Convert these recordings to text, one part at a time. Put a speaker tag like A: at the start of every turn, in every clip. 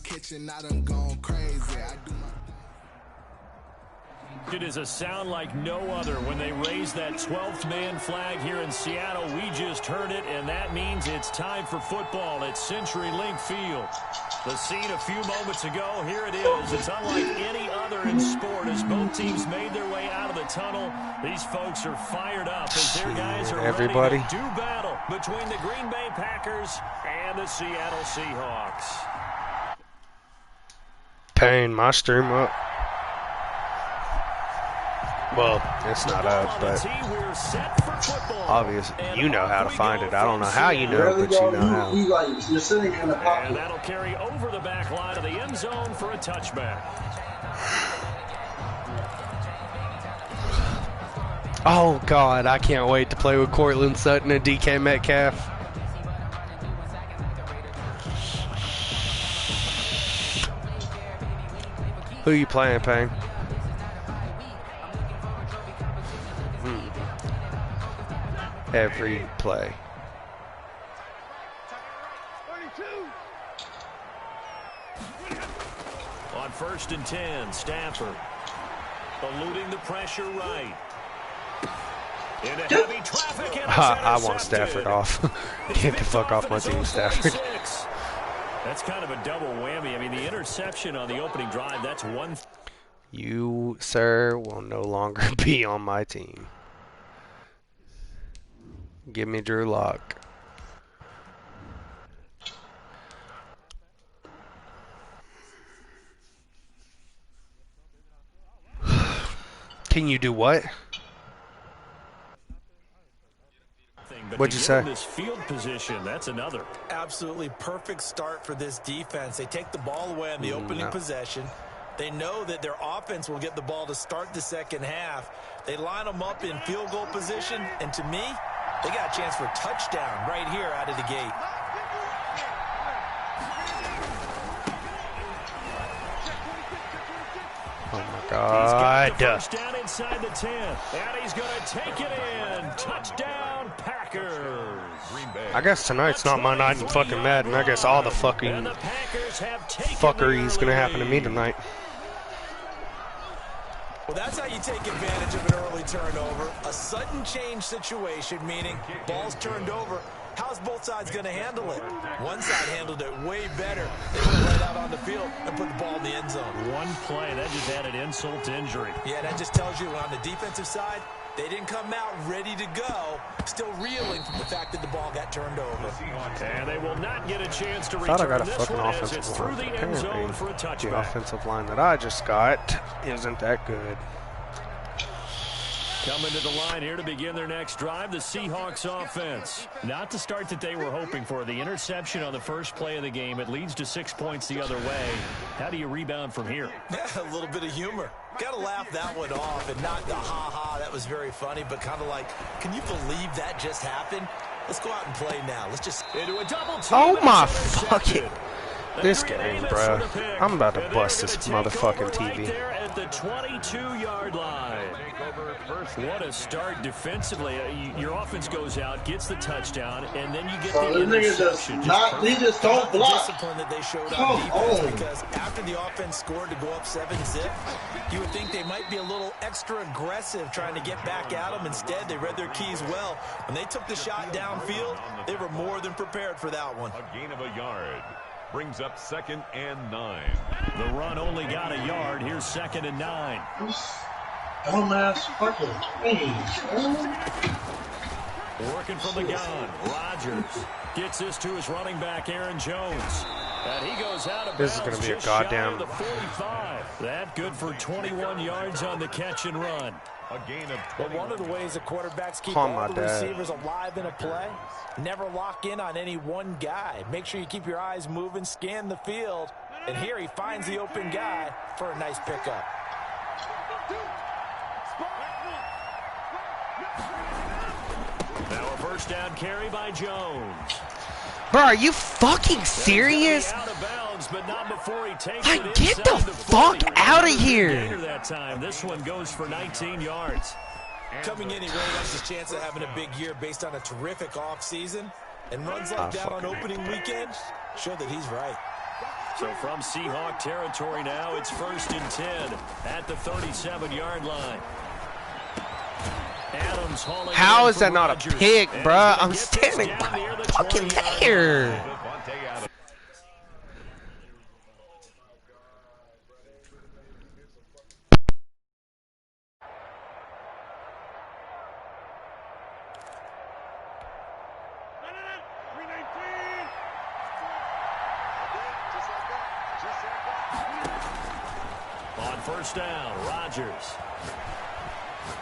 A: kitchen, I done gone crazy.
B: It is a sound like no other when they raise that 12th man flag here in Seattle. We just heard it, and that means it's time for football at CenturyLink Field. The scene a few moments ago, here it is. It's unlike any other in sport as both teams made their way out of the tunnel. These folks are fired up as their guys are ready to do battle between the Green Bay Packers and the Seattle Seahawks.
C: Paying my stream up. Well, it's not up, but obvious. You know how to find it. I don't know how you know, but you know how.
D: You're sitting in the pocket.
B: And that'll carry over the back line of the end zone for a touchback.
C: Oh, God, I can't wait to play with Cortland Sutton and DK Metcalf. Who you playing, Payne? Every play.
B: On 1st and 10, Stafford eluding the pressure right. Into heavy traffic and
C: I want Stafford off. Get the fuck off my team, Stafford.
B: That's kind of a double whammy. I mean, the interception on the opening drive, that's one.
C: You, sir, will no longer be on my team. Give me Drew Lock. Can you do what? What'd you say?
B: This field position, that's another.
E: Absolutely perfect start for this defense. They take the ball away on the opening possession. They know that their offense will get the ball to start the second half. They line them up in field goal position, and to me, they got a chance for a touchdown right here out of the gate.
C: Oh, my God.
B: He's got the first down inside the 10, and he's going to take it in. Touchdown, Packers.
C: I guess tonight's not my night in fucking Madden. I guess all the fucking fuckery is going to happen to me tonight.
E: Well, that's how you take advantage of an early turnover. A sudden change situation, meaning ball's turned over. How's both sides going to handle it? One side handled it way better. They went right out on the field and put the ball in the end zone.
B: One play, that just added insult to injury.
E: Yeah, that just tells you on the defensive side, they didn't come out ready to go, still reeling from the fact that the ball got turned over.
B: And they will not get a chance to
C: return. I thought I got a
B: this
C: fucking
B: one
C: offensive line.
B: Through the end zone for a touchback.
C: The offensive line that I just got isn't that good.
B: Coming to the line here to begin their next drive, the Seahawks offense. Not the start that they were hoping for. The interception on the first play of the game. It leads to 6 points the other way. How do you rebound from here?
E: A little bit of humor. Got to laugh that one off and not the ha-ha. That was very funny, but kind of like, can you believe that just happened? Let's go out and play now. Let's just into a double team.
C: Oh, my fucking... This game, bro. I'm about to bust this motherfucking TV.
B: There at the 22-yard line. What a start defensively. Your offense goes out, gets the touchdown, and then you get the interception.
D: They just don't block.
E: The discipline that they showed on defense, because after the offense scored to go up 7-zip, you would think they might be a little extra aggressive trying to get back at them. Instead, they read their keys well. When they took the shot downfield, they were more than prepared for that one.
F: A gain of a yard. Brings up 2nd and 9.
B: The run only got a yard. Here's 2nd and 9.
D: Dumbass fucking
B: Working from the gun. Rodgers gets this to his running back, Aaron Jones. And he goes out of bounds.
C: This is going to be a goddamn...
B: The 45. That good for 21 yards on the catch and run.
F: A gain of 20.
E: But one of the ways that quarterbacks keep all the receivers alive in a play, never lock in on any one guy. Make sure you keep your eyes moving, scan the field. And here he finds the open guy for a nice pickup.
B: Now a first down carry by Jones.
C: Bro, are you fucking serious?
B: Out of bounds, but not before he takes
C: like,
B: it
C: get the fuck out of here.
B: That time. This one goes for 19 yards.
E: Coming in, he really likes his chance of having a big year based on a terrific offseason. And runs like that on opening weekend show that he's right.
B: So from Seahawk territory now, it's 1st and 10 at the 37-yard line. Adams hauling.
C: How is that not a pick, bruh? I'm standing fucking there.
B: On 1st down, Rodgers.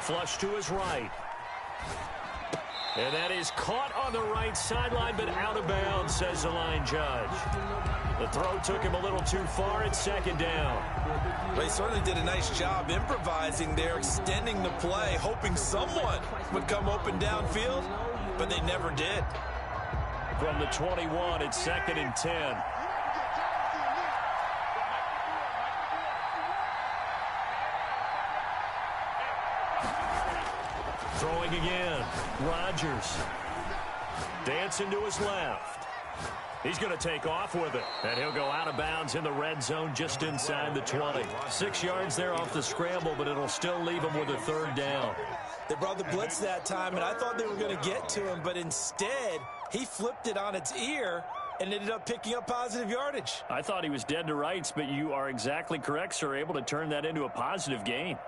B: Flush to his right. And that is caught on the right sideline, but out of bounds, says the line judge. The throw took him a little too far. It's 2nd down.
E: They certainly did a nice job improvising there, extending the play, hoping someone would come open downfield, but they never did.
B: From the 21, it's 2nd and 10. Throwing again. Rodgers. Dancing to his left. He's going to take off with it. And he'll go out of bounds in the red zone just inside the 20. 6 yards there off the scramble, but it'll still leave him with a 3rd down.
E: They brought the blitz that time, and I thought they were going to get to him, but instead, he flipped it on its ear and ended up picking up positive yardage.
B: I thought he was dead to rights, but you are exactly correct, sir. Able to turn that into a positive gain.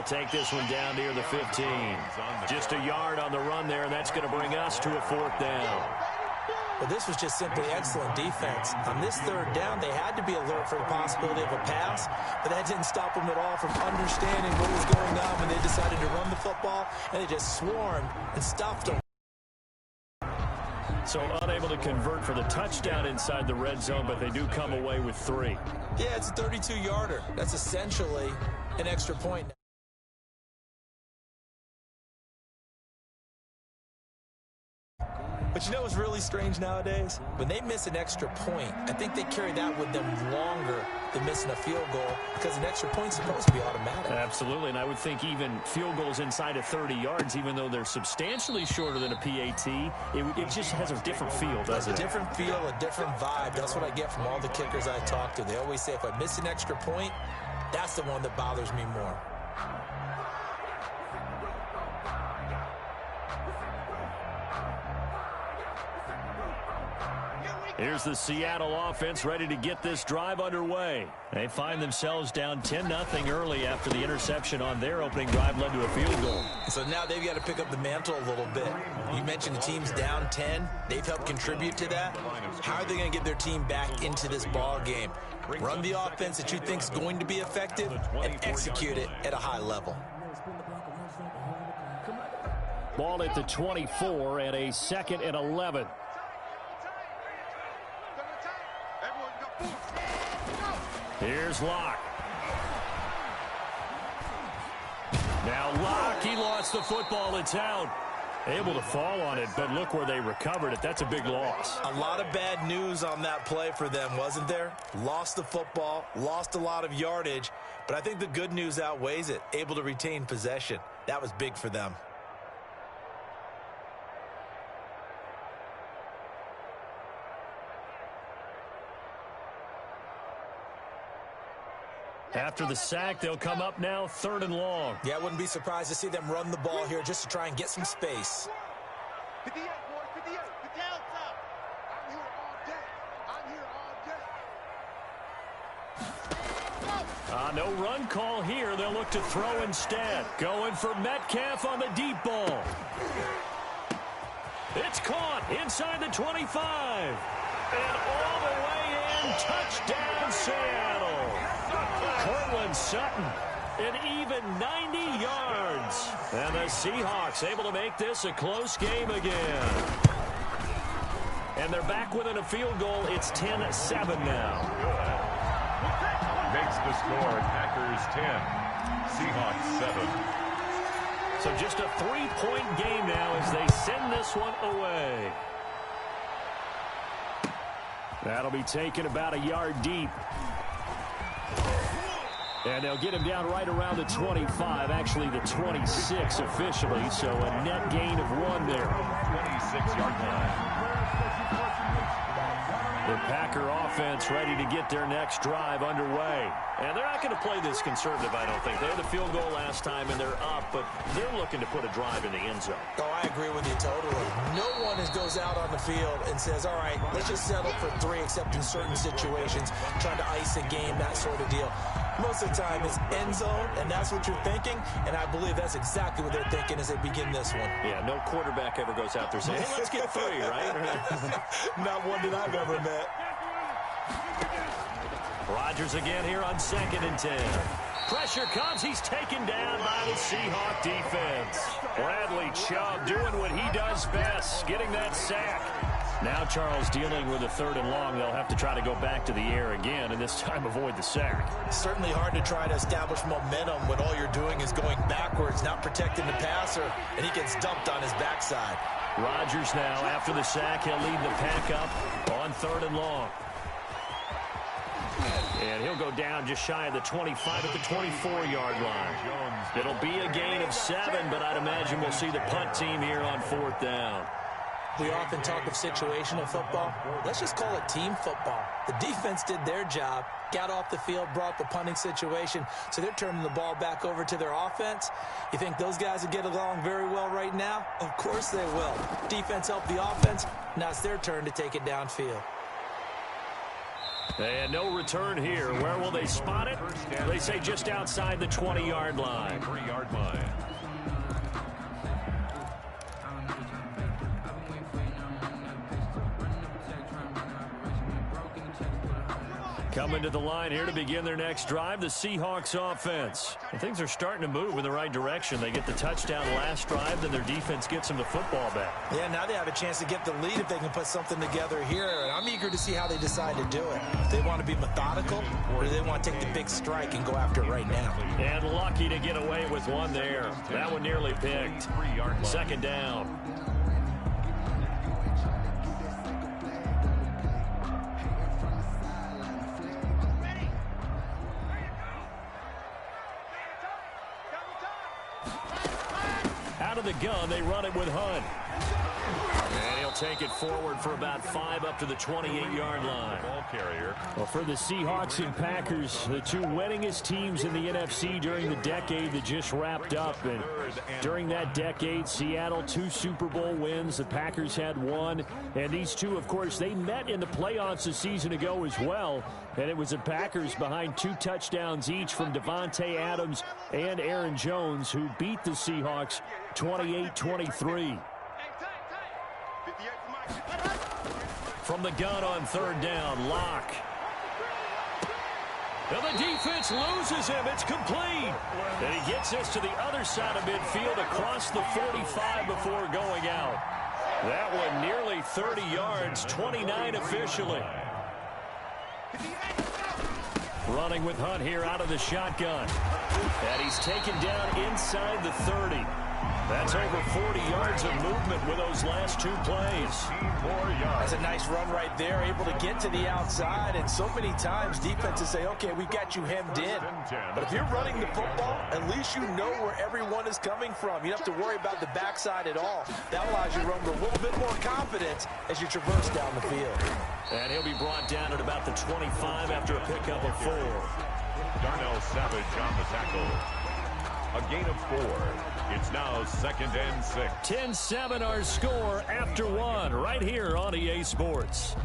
B: Take this one down near the 15. Just a yard on the run there, and that's going to bring us to a 4th down.
E: Well, this was just simply excellent defense. On this 3rd down, they had to be alert for the possibility of a pass, but that didn't stop them at all from understanding what was going on when they decided to run the football, and they just swarmed and stuffed them.
B: So unable to convert for the touchdown inside the red zone, but they do come away with 3.
E: Yeah, it's a 32-yarder. That's essentially an extra point. But you know what's really strange nowadays? When they miss an extra point, I think they carry that with them longer than missing a field goal because an extra point's supposed to be automatic.
B: Absolutely, and I would think even field goals inside of 30 yards, even though they're substantially shorter than a PAT, it just has a different feel, doesn't it?
E: A different feel, a different vibe. That's what I get from all the kickers I talk to. They always say if I miss an extra point, that's the one that bothers me more.
B: Here's the Seattle offense ready to get this drive underway. They find themselves down 10-0 early after the interception on their opening drive led to a field goal.
E: So now they've got to pick up the mantle a little bit. You mentioned the team's down 10. They've helped contribute to that. How are they going to get their team back into this ball game? Run the offense that you think is going to be effective and execute it at a high level.
B: Ball at the 24 and a 2nd and 11. Here's Locke. Now Locke, he lost the football. It's out. Able to fall on it, but look where they recovered it. That's a big loss.
E: A lot of bad news on that play for them, wasn't there? Lost the football, lost a lot of yardage, but I think the good news outweighs it. Able to retain possession. That was big for them.
B: After the sack, they'll come up now 3rd and long.
E: Yeah, I wouldn't be surprised to see them run the ball here just to try and get some space.
A: 58, boys, 58. Get down, top. I'm here all day. I'm here all day.
B: No run call here. They'll look to throw instead. Going for Metcalf on the deep ball. It's caught inside the 25. And all the way in. Touchdown, Seattle. Cortland Sutton, an even 90 yards. And the Seahawks able to make this a close game again. And they're back within a field goal. It's 10-7 now.
F: Makes the score Packers 10, Seahawks 7.
B: So just a 3-point game now as they send this one away. That'll be taken about a yard deep. And they'll get him down right around the 25, actually the 26 officially, so a net gain of 1 there.
F: 26-yard line.
B: The Packer offense ready to get their next drive underway. And they're not going to play this conservative, I don't think. They had the field goal last time, and they're up, but they're looking to put a drive in the end zone.
E: Oh, I agree with you totally. No one goes out on the field and says, all right, let's just settle for 3, except in certain situations, trying to ice a game, that sort of deal. Most of the time, it's end zone, and that's what you're thinking, and I believe that's exactly what they're thinking as they begin this one.
B: Yeah, no quarterback ever goes out there saying, hey, let's get 3, right?
E: Not one that I've ever met.
B: Rodgers again here on 2nd and 10. Pressure comes. He's taken down by the Seahawk defense. Bradley Chubb doing what he does best, getting that sack. Now Charles dealing with a 3rd and long. They'll have to try to go back to the air again, and this time avoid the sack.
E: Certainly hard to try to establish momentum when all you're doing is going backwards, not protecting the passer, and he gets dumped on his backside.
B: Rodgers now, after the sack, he'll lead the pack up on 3rd and long. And he'll go down just shy of the 25 at the 24-yard line. It'll be a gain of 7, but I'd imagine we'll see the punt team here on 4th down.
E: We often talk of situational football. Let's just call it team football. The defense did their job, got off the field, brought the punting situation, so they're turning the ball back over to their offense. You think those guys will get along very well right now? Of course they will. Defense helped the offense. Now it's their turn to take it downfield.
B: And no return here. Where will they spot it? They say just outside the 20-yard line.
F: 3-yard line.
B: Coming to the line here to begin their next drive, the Seahawks offense. And things are starting to move in the right direction. They get the touchdown last drive, then their defense gets them the football back.
E: Yeah, now they have a chance to get the lead if they can put something together here. And I'm eager to see how they decide to do it. If they want to be methodical, or do they want to take the big strike and go after it right now?
B: And lucky to get away with 1 there. That one nearly picked. 2nd down. Out of the gun, they run it with Hunt. And he'll take it forward for about 5 up to the 28-yard line.
F: Ball carrier.
B: Well, for the Seahawks and Packers, the 2 winningest teams in the NFC during the decade that just wrapped up. And during that decade, Seattle 2 Super Bowl wins. The Packers had 1. And these 2, of course, they met in the playoffs a season ago as well. And it was the Packers behind 2 touchdowns each from Devontae Adams and Aaron Jones who beat the Seahawks 28-23. From the gun on 3rd down, Locke. Now the defense loses him. It's complete. And he gets us to the other side of midfield across the 45 before going out. That one nearly 30 yards, 29 officially. Running with Hunt here out of the shotgun. And he's taken down inside the 30. That's over 40 yards of movement with those last 2 plays.
E: That's a nice run right there, able to get to the outside. And so many times defenses say, okay, we've got you hemmed in. But if you're running the football, at least you know where everyone is coming from. You don't have to worry about the backside at all. That allows you to run with a little bit more confidence as you traverse down the field.
B: And he'll be brought down at about the 25 after a pickup of 4.
F: Darnell Savage on the tackle. A gain of 4. It's now 2nd and 6.
B: 10-7 our score after 1 right here on EA Sports.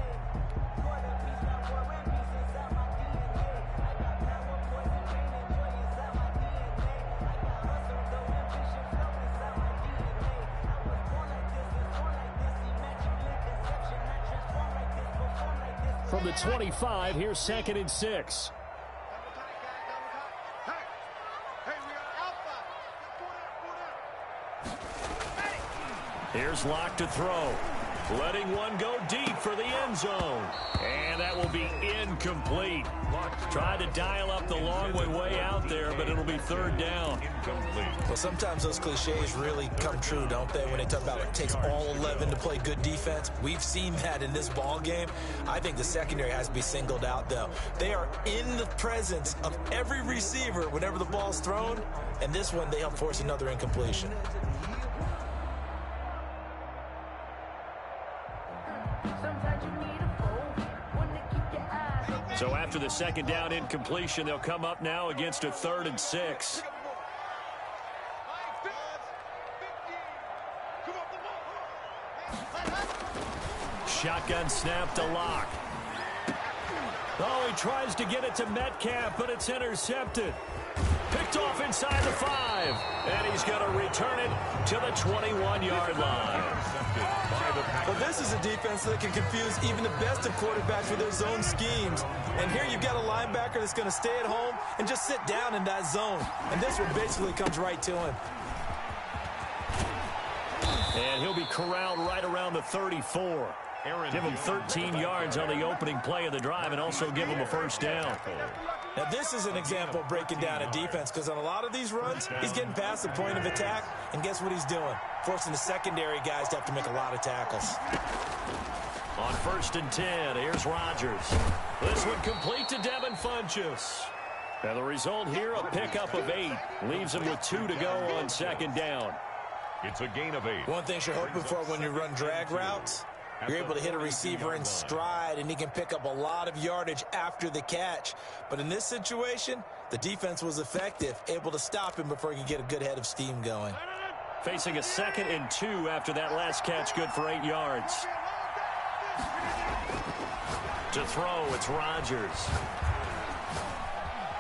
B: From the 25, here's 2nd and 6. Here's Locke to throw. Letting one go deep for the end zone. And that will be incomplete. Tried to dial up the long way out there, but it'll be third down.
E: Well, sometimes those cliches really come true, don't they? When they talk about it takes all 11 to play good defense. We've seen that in this ball game. I think the secondary has to be singled out, though. They are in the presence of every receiver whenever the ball's thrown, and this one they help force another incompletion.
B: So after the second down incompletion, they'll come up now against a 3rd and 6. Shotgun snap to Locke. Oh, he tries to get it to Metcalf, but it's intercepted. Picked off inside the 5. And he's going to return it to the 21-yard line.
E: Well, this is a defense that can confuse even the best of quarterbacks with their zone schemes. And here you've got a linebacker that's going to stay at home and just sit down in that zone. And this one basically comes right to him.
B: And he'll be corralled right around the 34. Give him 13 yards on the opening play of the drive and also give him a first down.
E: Now, this is an example of breaking down a defense because on a lot of these runs, he's getting past the point of attack, and guess what he's doing? Forcing the secondary guys to have to make a lot of tackles.
B: On 1st and 10, here's Rodgers. This one complete to Devin Funchess. And the result here, a pickup of 8. Leaves him with 2 to go on second down.
F: It's a gain of 8.
E: One thing you're hoping for when you run drag routes, you're able to hit a receiver in stride, and he can pick up a lot of yardage after the catch. But in this situation, the defense was effective, able to stop him before he could get a good head of steam going.
B: Facing a 2nd and 2 after that last catch, good for 8 yards. To throw, it's Rodgers.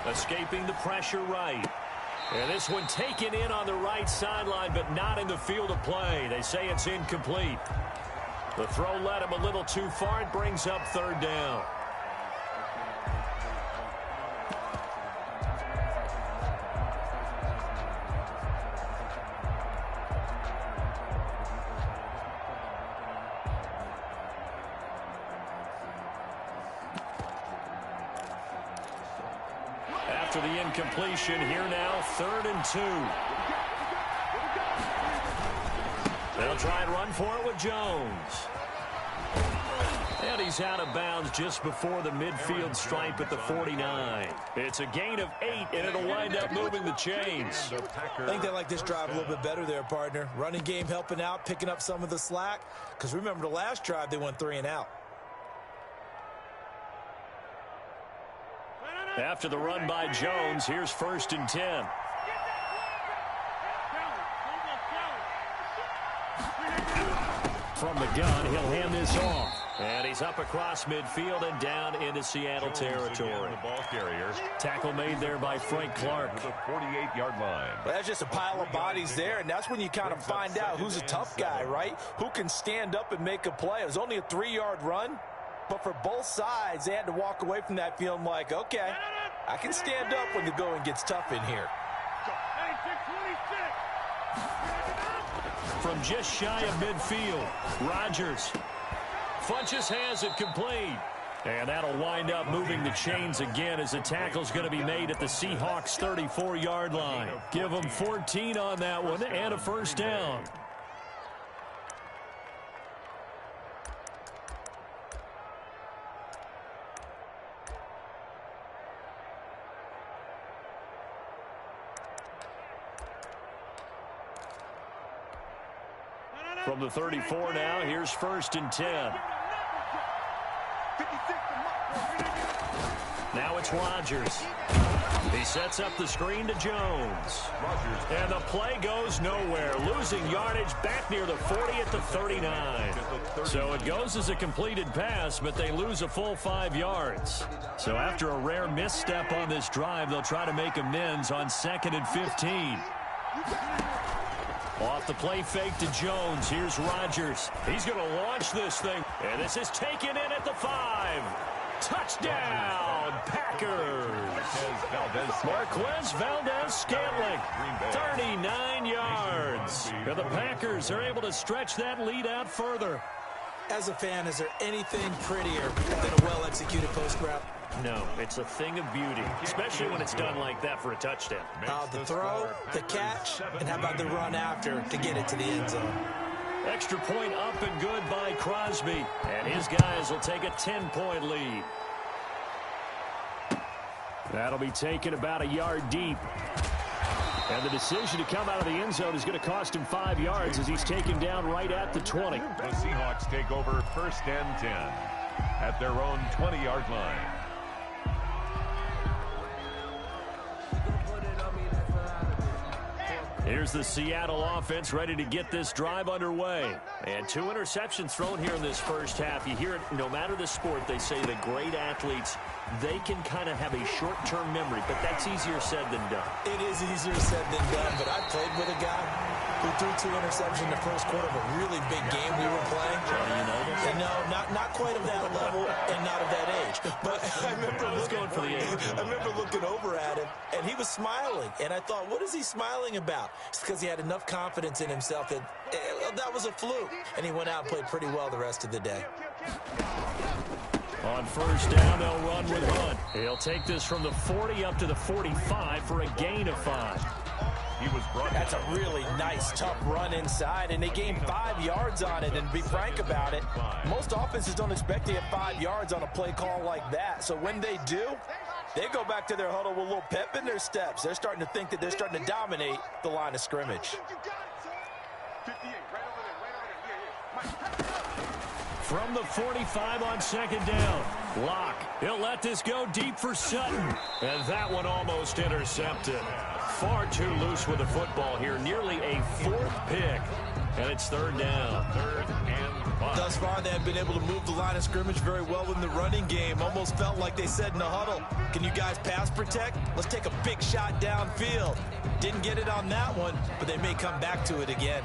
B: Escaping the pressure right. And this one taken in on the right sideline, but not in the field of play. They say it's incomplete. The throw led him a little too far. It brings up 3rd down. After the incompletion, here now, 3rd and 2. They'll try and run for it with Jones. And he's out of bounds just before the midfield stripe at the 49. It's a gain of 8, and it'll wind up moving the chains.
E: I think they like this drive a little bit better there, partner. Running game helping out, picking up some of the slack. Because remember, the last drive, they went 3 and out.
B: After the run by Jones, here's 1st and 10. From the gun, he'll hand this off. And he's up across midfield and down into Seattle territory.
F: The ball carrier.
B: Tackle made there by Frank Clark.
F: To the 48-yard line.
E: Well, that's just a pile of bodies there, and that's when you kind of find out who's a tough guy, right? Who can stand up and make a play. It was only a 3-yard run, but for both sides, they had to walk away from that feeling like, okay, I can stand up when the going gets tough in here.
B: From just shy of midfield, Rodgers. Funchess has it complete. And that'll wind up moving the chains again as the tackle's going to be made at the Seahawks' 34-yard line. Give them 14 on that one and a first down. From the 34 now, here's 1st and 10. Now it's Rodgers. He sets up the screen to Jones. And the play goes nowhere. Losing yardage back near the 40 at the 39. So it goes as a completed pass, but they lose a full 5 yards. So after a rare misstep on this drive, they'll try to make amends on 2nd and 15. Off the play fake to Jones. Here's Rodgers. He's going to launch this thing. And this is taken in at the 5. Touchdown, Packers. Marquez Valdez-Scantling, 39 yards. And the Packers are able to stretch that lead out further.
E: As a fan, is there anything prettier than a well-executed post route?
B: No, it's a thing of beauty, especially when it's done like that for a touchdown.
E: The throw, the catch, and how about the run after to get it to the end zone?
B: Extra point up and good by Crosby, and his guys will take a 10-point lead. That'll be taken about a yard deep. And the decision to come out of the end zone is going to cost him 5 yards as he's taken down right at the 20.
F: The Seahawks take over 1st and 10 at their own 20-yard line.
B: Here's the Seattle offense ready to get this drive underway. And 2 interceptions thrown here in this first half. You hear it, no matter the sport, they say the great athletes, they can kind of have a short-term memory, but that's easier said than done.
E: It is easier said than done, but I played with a guy who threw 2 interceptions in the first quarter of a really big game we were playing.
B: Johnny, you know this?
E: And no, not quite of that level and not of that age. But I remember looking over at him, and he was smiling. And I thought, what is he smiling about? It's because he had enough confidence in himself that that was a fluke. And he went out and played pretty well the rest of the day.
B: On first down, they'll run with Hunt. He'll take this from the 40 up to the 45 for a gain of 5.
F: He was brought.
E: That's a really nice, tough run inside, and they gained 5 yards on it. And to be frank about it, most offenses don't expect to get 5 yards on a play call like that. So when they do, they go back to their huddle with a little pep in their steps. They're starting to think that they're starting to dominate the line of scrimmage.
B: From the 45 on 2nd down, Locke. He'll let this go deep for Sutton. And that one almost intercepted. Far too loose with the football here. Nearly a 4th pick. And it's 3rd down.
F: 3rd and 5.
E: Thus far, they have been able to move the line of scrimmage very well in the running game. Almost felt like they said in the huddle, can you guys pass protect? Let's take a big shot downfield. Didn't get it on that one, but they may come back to it again.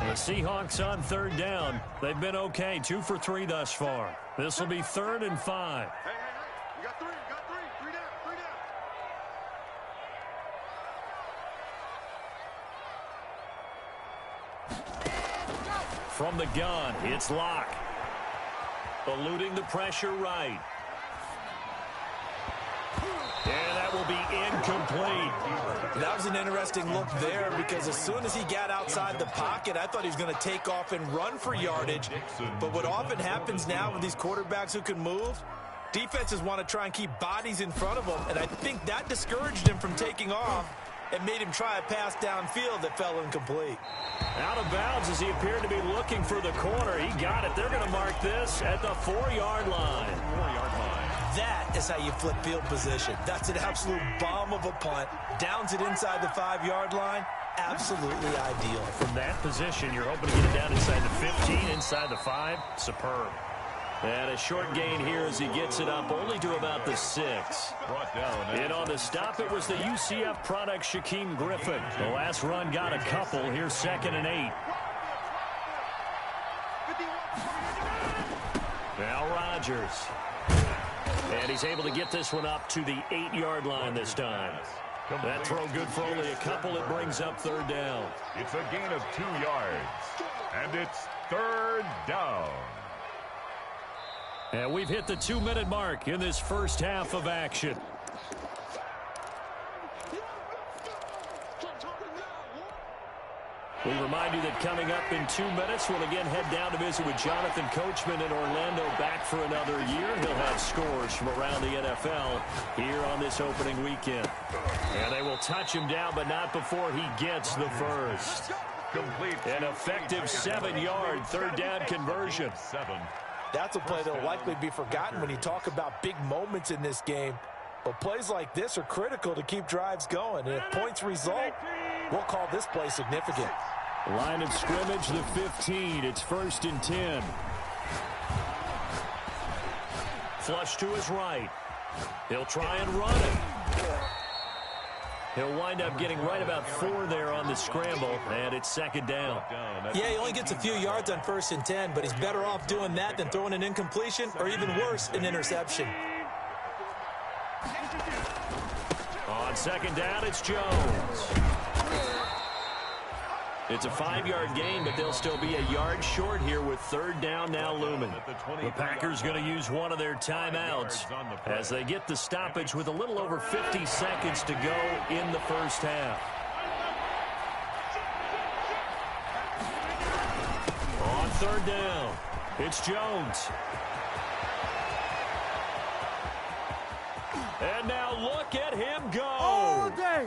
B: The Seahawks on 3rd down. They've been okay, 2 for 3 thus far. This will be 3rd and 5.
A: Hey, you got 3 down, 3 down.
B: From the gun, it's Locke. Eluding the pressure right. And that will be incomplete.
E: That was an interesting look there because as soon as he got outside the pocket, I thought he was going to take off and run for yardage. But what often happens now with these quarterbacks who can move, defenses want to try and keep bodies in front of them. And I think that discouraged him from taking off and made him try a pass downfield that fell incomplete.
B: Out of bounds as he appeared to be looking for the corner. He got it. They're going to mark this at the 4-yard line.
F: 4-yard line.
E: That is how you flip field position. That's an absolute bomb of a punt. Downs it inside the 5-yard line. Absolutely ideal.
B: From that position, you're hoping to get it down inside the 15, inside the 5. Superb. And a short gain here as he gets it up only to about the 6.
F: Brought down.
B: And on the stop, it was the UCF product, Shaquem Griffin. The last run got a couple. Here's 2nd and 8. Now Rodgers. And he's able to get this one up to the 8-yard line this time. That throw good for only a couple. It brings up 3rd down.
F: It's a gain of 2 yards. And it's 3rd down.
B: And we've hit the 2-minute mark in this first half of action. We remind you that coming up in 2 minutes, we'll again head down to visit with Jonathan Coachman in Orlando, back for another year. He'll have scores from around the NFL here on this opening weekend. And they will touch him down, but not before he gets the first.
F: Complete.
B: An effective 7-yard 3rd down conversion.
F: 7.
E: That's a play that will likely be forgotten when you talk about big moments in this game. But plays like this are critical to keep drives going. And if points result, we'll call this play significant.
B: Line of scrimmage, the 15. It's 1st and 10. Flush to his right. He'll try and run it. He'll wind up getting right about 4 there on the scramble, and it's 2nd down.
E: Yeah, he only gets a few yards on 1st and 10, but he's better off doing that than throwing an incompletion or even worse, an interception.
B: On 2nd down, it's Jones. It's a 5-yard gain, but they'll still be a yard short here with third down now looming. The Packers going to use one of their timeouts as they get the stoppage with a little over 50 seconds to go in the first half. On third down, it's Jones. And now look at him go.
A: All day.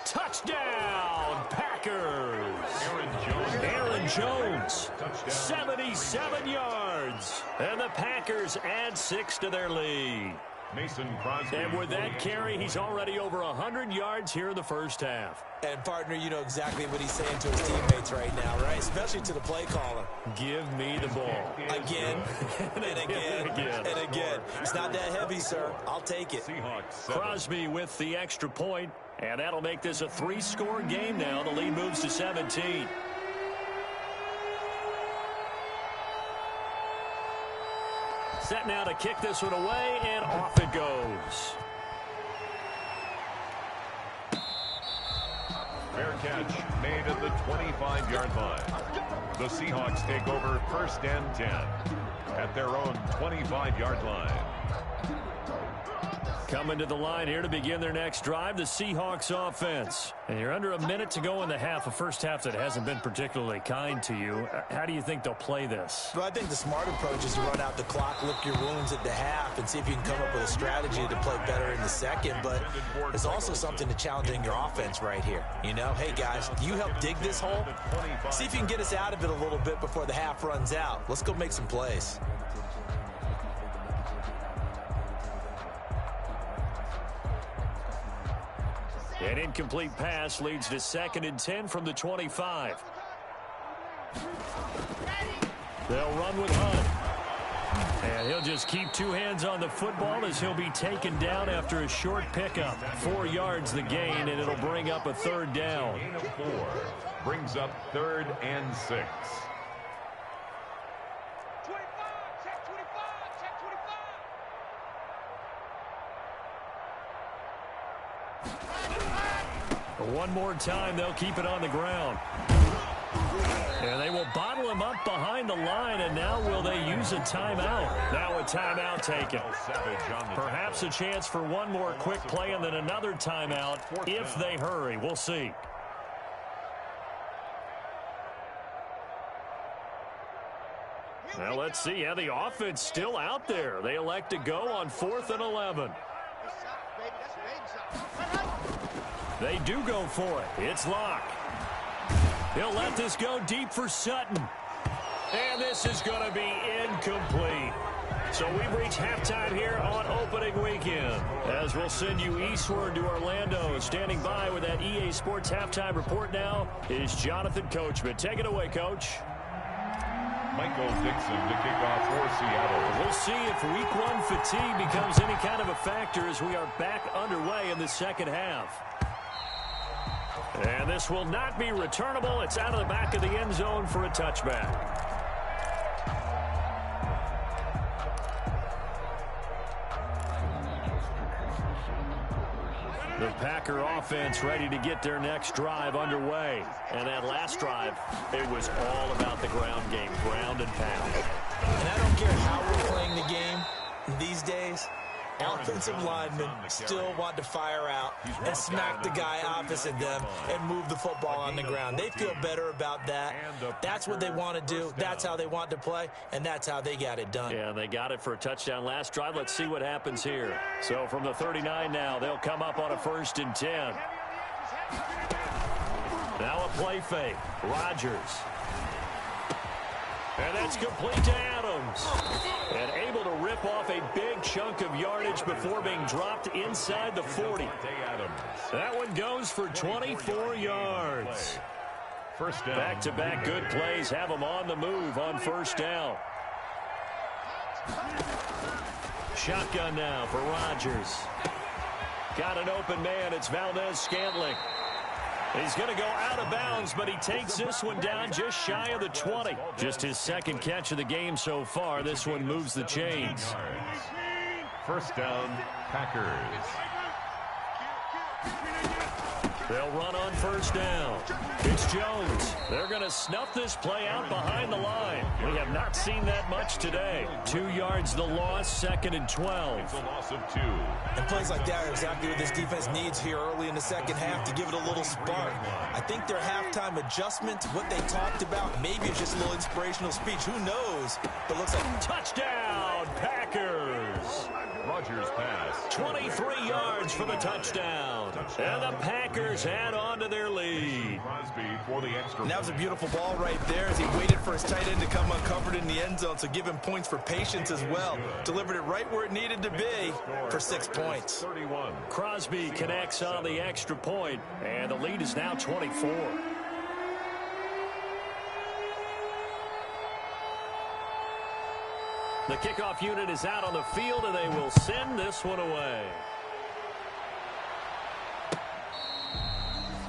B: Touchdown, Packers. Aaron Jones, 77 yards. And the Packers add 6 to their lead.
F: Mason Crosby.
B: And with that carry, he's already over 100 yards here in the first half.
E: And, partner, you know exactly what he's saying to his teammates right now, right? Especially to the play caller.
B: Give me the ball.
E: Again, and again, and again. It's not that heavy, sir. I'll take it.
B: Crosby with the extra point, and that'll make this a 3-score game now. The lead moves to 17. Set now to kick this one away, and off it goes.
F: Fair catch made at the 25-yard line. The Seahawks take over first and 10 at their own 25-yard line.
B: Coming to the line here to begin their next drive, the Seahawks offense. And you're under a minute to go in the half, a first half that hasn't been particularly kind to you. How do you think they'll play this?
E: Well, I think the smart approach is to run out the clock, lick your wounds at the half, and see if you can come up with a strategy to play better in the second. But there's also something to challenging your offense right here. You know, hey, guys, you help dig this hole. See if you can get us out of it a little bit before the half runs out. Let's go make some plays.
B: An incomplete pass leads to 2nd and 10 from the 25. They'll run with Hunt. And he'll just keep 2 hands on the football as he'll be taken down after a short pickup. 4 yards the gain, and it'll bring up a third down.
F: Gain of 4 brings up 3rd and 6.
B: One more time, they'll keep it on the ground. And they will bottle him up behind the line, and now will they use a timeout? Now a timeout taken. Perhaps a chance for one more quick play and then another timeout if they hurry. We'll see. Now let's see how the offense still out there. They elect to go on 4th and 11. They do go for it. It's Locke. He'll let this go deep for Sutton. And this is going to be incomplete. So we've reached halftime here on opening weekend. As we'll send you eastward to Orlando. Standing by with that EA Sports halftime report now is Jonathan Coachman. Take it away, Coach.
F: Michael Dixon to kick off for Seattle.
B: We'll see if week 1 fatigue becomes any kind of a factor as we are back underway in the second half. And this will not be returnable. It's out of the back of the end zone for a touchback. The Packer offense ready to get their next drive underway. And that last drive, it was all about the ground game, ground and pound.
E: And I don't care how we're playing the game these days, offensive linemen still want to fire out and smack the guy opposite them and move the football on the ground. They feel better about that. That's what they want to do. That's how they want to play, and that's how they got it done.
B: Yeah, they got it for a touchdown last drive. Let's see what happens here. So from the 39 now, they'll come up on a 1st and 10. Now a play fake. Rodgers. And that's complete to Adams. And able to rip off a big chunk of yardage before being dropped inside the 40. That one goes for 24 yards.
F: First down.
B: Back-to-back good plays have them on the move on first down. Shotgun now for Rodgers. Got an open man. It's Valdez-Scantling. He's going to go out of bounds, but he takes this one down just shy of the 20. Just his 2nd catch of the game so far. This one moves the chains.
F: First down, Packers.
B: They'll run on first down. It's Jones. They're going to snuff this play out behind the line. We have not seen that much today. 2 yards the loss, 2nd and 12.
F: It's a loss of 2.
E: And plays like that are exactly what this defense needs here early in the second half to give it a little spark. I think their halftime adjustment, what they talked about, maybe it's just a little inspirational speech. Who knows? But it looks like
B: touchdown, Packers.
F: Rodgers pass.
B: 23 yards for the touchdown. And the Packers add on to their lead.
E: And that was a beautiful ball right there as he waited for his tight end to come uncovered in the end zone. So give him points for patience as well. Delivered it right where it needed to be for 6 points.
F: 31.
B: Crosby connects on the extra point, and the lead is now 24. The kickoff unit is out on the field, and they will send this one away.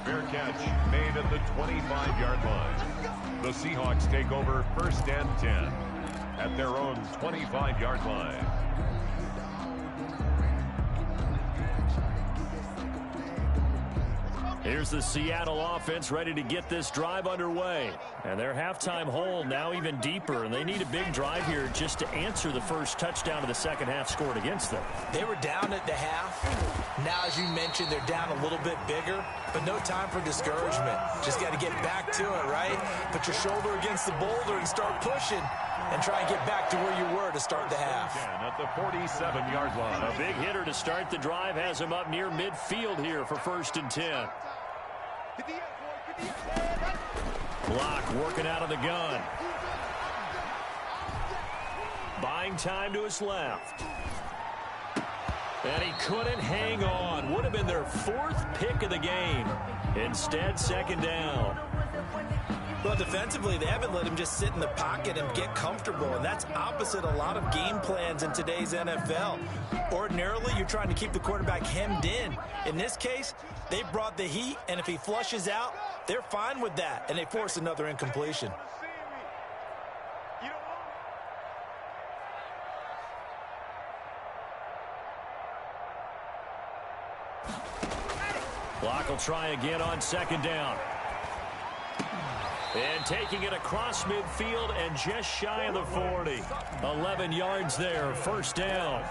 F: Fair catch made at the 25-yard line. The Seahawks take over 1st and 10 at their own 25-yard line.
B: Here's the Seattle offense ready to get this drive underway. And their halftime hole now even deeper, and they need a big drive here just to answer the first touchdown of the second half scored against them.
E: They were down at the half. Now, as you mentioned, they're down a little bit bigger, but no time for discouragement. Just got to get back to it, right? Put your shoulder against the boulder and start pushing and try and get back to where you were to start the half.
F: At the 47-yard line.
B: A big hitter to start the drive has him up near midfield here for 1st and 10. Block working out of the gun. Buying time to his left. And he couldn't hang on. Would have been their 4th pick of the game. Instead, 2nd down.
E: Well, defensively, they haven't let him just sit in the pocket and get comfortable, and that's opposite a lot of game plans in today's NFL. Ordinarily, you're trying to keep the quarterback hemmed in. In this case, they brought the heat, and if he flushes out, they're fine with that, and they force another incompletion.
B: Block will try again on 2nd down. And taking it across midfield and just shy of the 40. 11 yards there, 1st down.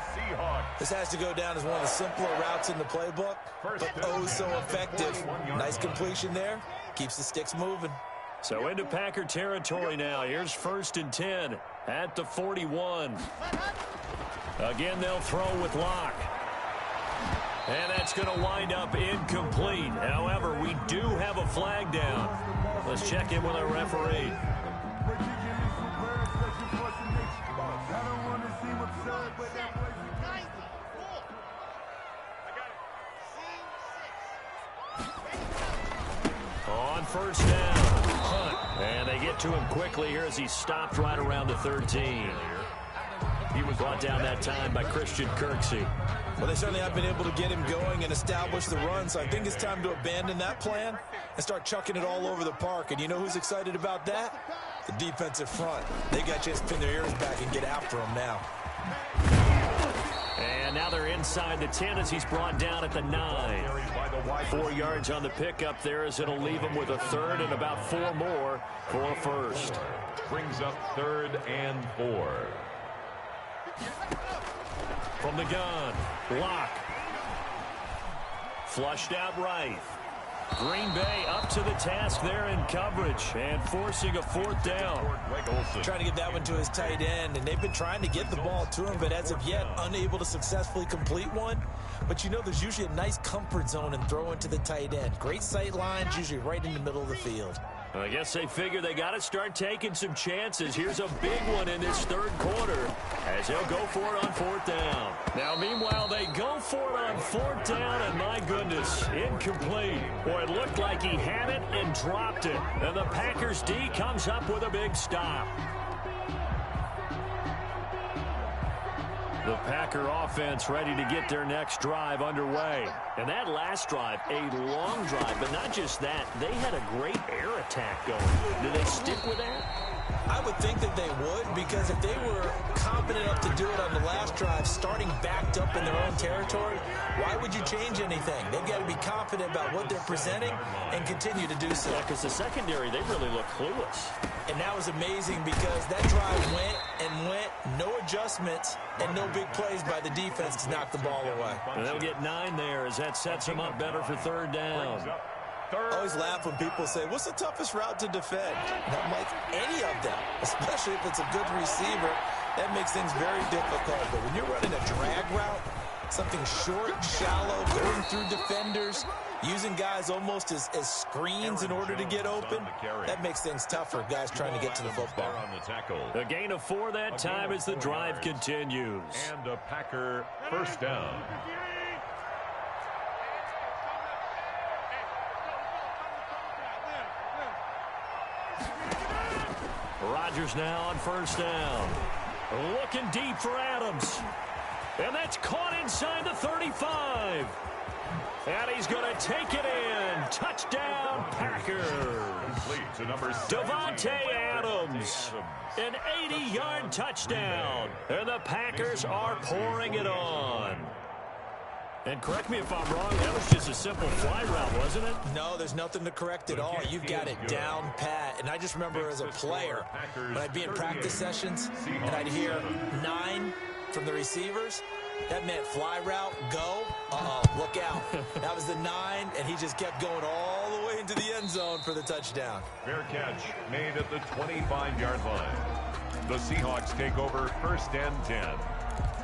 E: This has to go down as one of the simpler routes in the playbook, but oh so effective. Nice completion there. Keeps the sticks moving.
B: So into Packer territory now. Here's 1st and 10 at the 41. Again, they'll throw with Locke. And that's going to wind up incomplete. However, we do have a flag down. Let's check in with our referee. On 1st down, Hunt. And they get to him quickly here as he stopped right around the 13. He was brought down that time by Christian Kirksey.
E: Well, they certainly have been able to get him going and establish the run, so I think it's time to abandon that plan and start chucking it all over the park. And you know who's excited about that? The defensive front. They got a chance to pin their ears back and get after him now.
B: And now they're inside the 10 as he's brought down at the 9. 4 yards on the pickup there as it'll leave him with a 3rd and about 4 more for a 1st.
F: Brings up 3rd and 4.
B: From the gun, Locke. Flushed out right. Green Bay up to the task there in coverage and forcing a 4th down.
E: Trying to get that one to his tight end, and they've been trying to get the ball to him, but as of yet, unable to successfully complete one. But you know there's usually a nice comfort zone in throwing to the tight end. Great sight lines, usually right in the middle of the field.
B: I guess they figure they got to start taking some chances. Here's a big one in this 3rd quarter as he'll go for it on 4th down. Now, meanwhile, they go for it on 4th down, and my goodness, incomplete. Boy, it looked like he had it and dropped it. And the Packers D comes up with a big stop. The Packer offense ready to get their next drive underway. And that last drive, a long drive, but not just that. They had a great air attack going. Do they stick with that?
E: I would think that they would, because if they were confident enough to do it on the last drive, starting backed up in their own territory, why would you change anything? They've got to be confident about what they're presenting and continue to do so.
B: Yeah, because the secondary, they really look clueless.
E: And that was amazing because that drive went and went, no adjustments, and no big plays by the defense to knock the ball away.
B: And they'll get 9 there as that sets them up better for third down.
E: I always laugh when people say, what's the toughest route to defend? And I'm like, any of them, especially if it's a good receiver. That makes things very difficult. But when you're running a drag route, something short, shallow, going through defenders, using guys almost as screens in order to get open, that makes things tougher, guys trying to get to the football.
B: A gain of 4 that time as the drive continues.
F: And a Packer first down.
B: Rodgers now on first down. Looking deep for Adams. And that's caught inside the 35. And he's going to take it in. Touchdown, Packers. Davante Adams. An 80-yard touchdown. And the Packers are pouring it on. And correct me if I'm wrong, that was just a simple fly route, wasn't it?
E: No, there's nothing to correct at all. You've got it down pat. And I just remember as a player, when I'd be in practice sessions and I'd hear 9 from the receivers, that meant fly route, go. Uh-oh, look out. That was the 9, and he just kept going all the way into the end zone for the touchdown.
F: Fair catch made at the 25-yard line. The Seahawks take over first and 10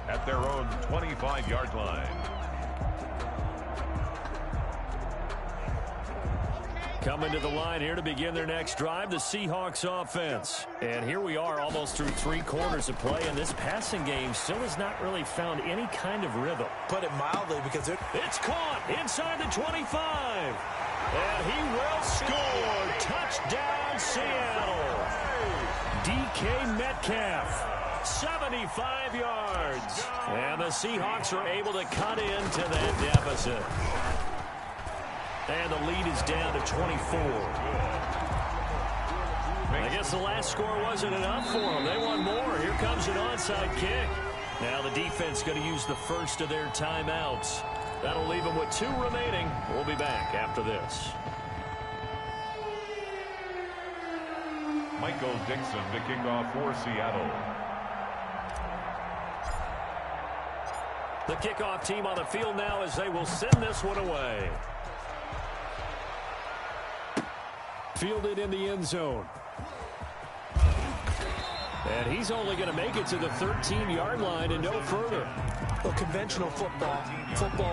F: at their own 25-yard line.
B: Coming to the line here to begin their next drive, the Seahawks offense. And here we are almost through 3 quarters of play, and this passing game still has not really found any kind of rhythm.
E: Put it mildly, because
B: it's caught inside the 25. And he will score. Touchdown, Seattle. DK Metcalf, 75 yards. And the Seahawks are able to cut into that deficit. And the lead is down to 24. I guess the last score wasn't enough for them. They want more. Here comes an onside kick. Now the defense going to use the first of their timeouts. That'll leave them with 2 remaining. We'll be back after this.
F: Michael Dixon to kick off for Seattle.
B: The kickoff team on the field now as they will send this one away. Fielded in the end zone. And he's only going to make it to the 13-yard line and no further.
E: Well, conventional football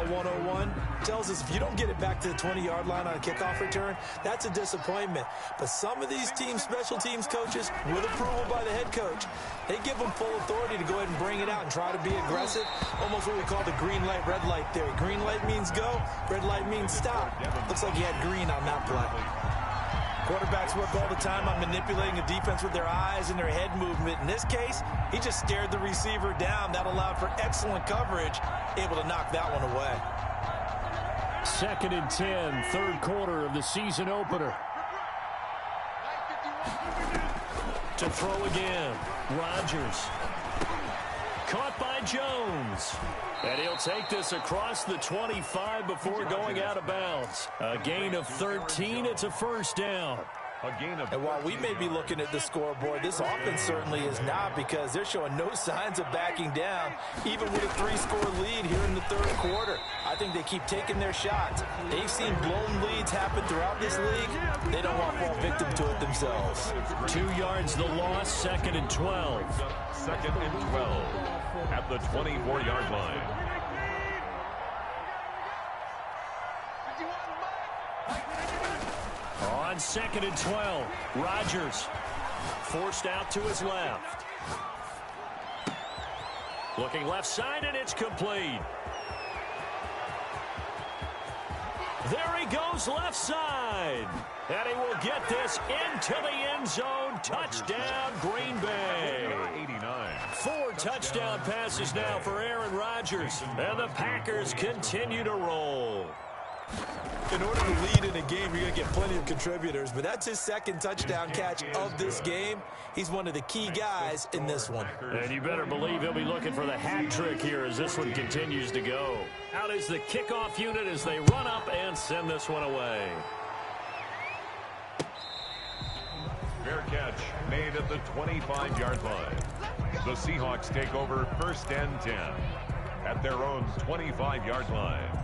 E: 101, tells us if you don't get it back to the 20-yard line on a kickoff return, that's a disappointment. But some of these teams, special teams coaches, with approval by the head coach, they give them full authority to go ahead and bring it out and try to be aggressive, almost what we call the green light, red light theory. Green light means go, red light means stop. Looks like he had green on that play. Quarterbacks work all the time on manipulating a defense with their eyes and their head movement. In this case, he just stared the receiver down. That allowed for excellent coverage, able to knock that one away.
B: 2nd and 10, 3rd quarter of the season opener. To throw again, Rodgers. Caught by Jones. And he'll take this across the 25 before going out of bounds. A gain of 13. It's a first down.
E: And while we may be looking at the scoreboard, this offense certainly is not, because they're showing no signs of backing down, even with a 3-score lead here in the 3rd quarter. I think they keep taking their shots. They've seen blown leads happen throughout this league. They don't want to fall victim to it themselves.
B: 2 yards the loss, 2nd and 12.
F: 2nd and 12 at the 24-yard line.
B: On 2nd and 12, Rodgers forced out to his left. Looking left side, and it's complete. There he goes left side. And he will get this into the end zone. Touchdown, Green Bay.
F: 89.
B: 4 touchdown passes now for Aaron Rodgers. And the Packers continue to roll.
E: In order to lead in a game, you're going to get plenty of contributors, but that's his second touchdown catch of this game. He's one of the key guys in this one.
B: And you better believe he'll be looking for the hat trick here as this one continues to go. Out is the kickoff unit as they run up and send this one away.
F: Fair catch made at the 25-yard line. The Seahawks take over 1st and 10 at their own 25-yard line.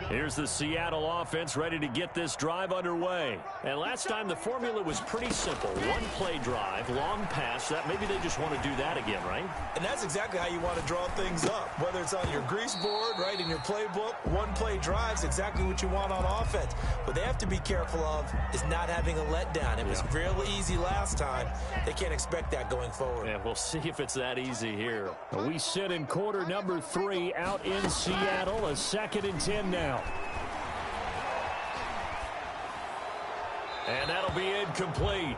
B: Here's the Seattle offense ready to get this drive underway. And last time the formula was pretty simple. One-play drive, long pass. That maybe they just want to do that again, right?
E: And that's exactly how you want to draw things up. Whether it's on your grease board, right, in your playbook, one-play drive's exactly what you want on offense. What they have to be careful of is not having a letdown. It was real easy last time. They can't expect that going forward.
B: Yeah, we'll see if it's that easy here. We sit in quarter number 3 out in Seattle. A 2nd and 10 now. And that'll be incomplete.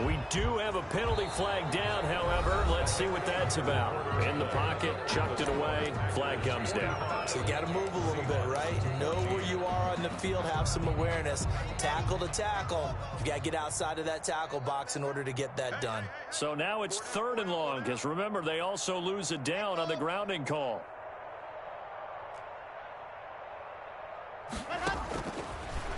B: We do have a penalty flag down, however. Let's see what that's about. In the pocket, chucked it away, flag comes down.
E: So you got to move a little bit, right? Know where you are on the field, have some awareness. Tackle to tackle. You got to get outside of that tackle box in order to get that done.
B: So now it's 3rd and long, because remember, they also lose a down on the grounding call.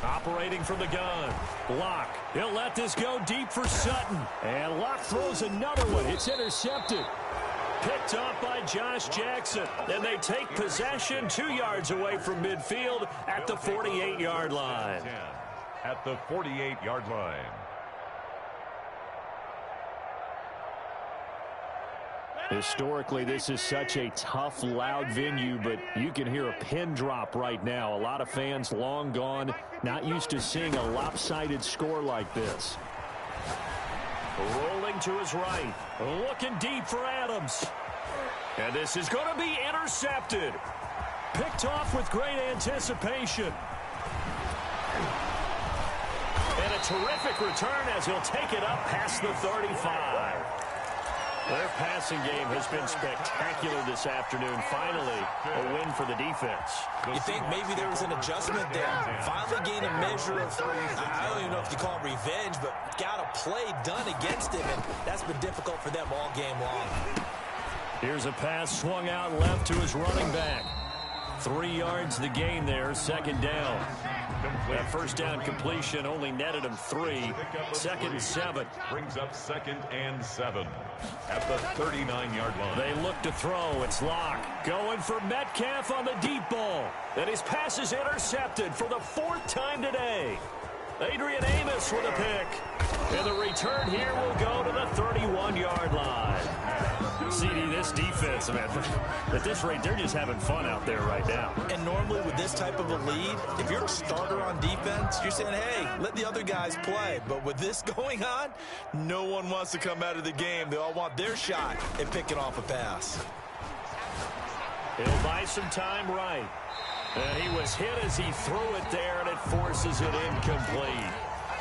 B: Operating from the gun. Locke. He'll let this go deep for Sutton. And Locke throws another one. It's intercepted. Picked off by Josh Jackson. And they take possession 2 yards away from midfield at the 48-yard line.
F: At the 48-yard line.
B: Historically, this is such a tough, loud venue, but you can hear a pin drop right now. A lot of fans long gone, not used to seeing a lopsided score like this. Rolling to his right, looking deep for Adams. And this is going to be intercepted. Picked off with great anticipation. And a terrific return as he'll take it up past the 35. Their passing game has been spectacular this afternoon. Finally, a win for the defense.
E: You think maybe there was an adjustment there? Finally gained a measure of, I don't even know if you call it revenge, but got a play done against him, and that's been difficult for them all game long.
B: Here's a pass swung out left to his running back. 3 yards the gain there, 2nd down. That 1st down completion only netted him 3. 2nd and 7.
F: Brings up 2nd and 7 at the 39-yard line.
B: They look to throw. It's Locke going for Metcalf on the deep ball. And his pass is intercepted for the 4th time today. Adrian Amos with a pick. And the return here will go to the 31-yard line. CD, this defense, man, at this rate, they're just having fun out there right now.
E: And normally with this type of a lead, if you're a starter on defense, you're saying, hey, let the other guys play. But with this going on, no one wants to come out of the game. They all want their shot at picking off a pass.
B: He'll buy some time right. And he was hit as he threw it there, and it forces it incomplete.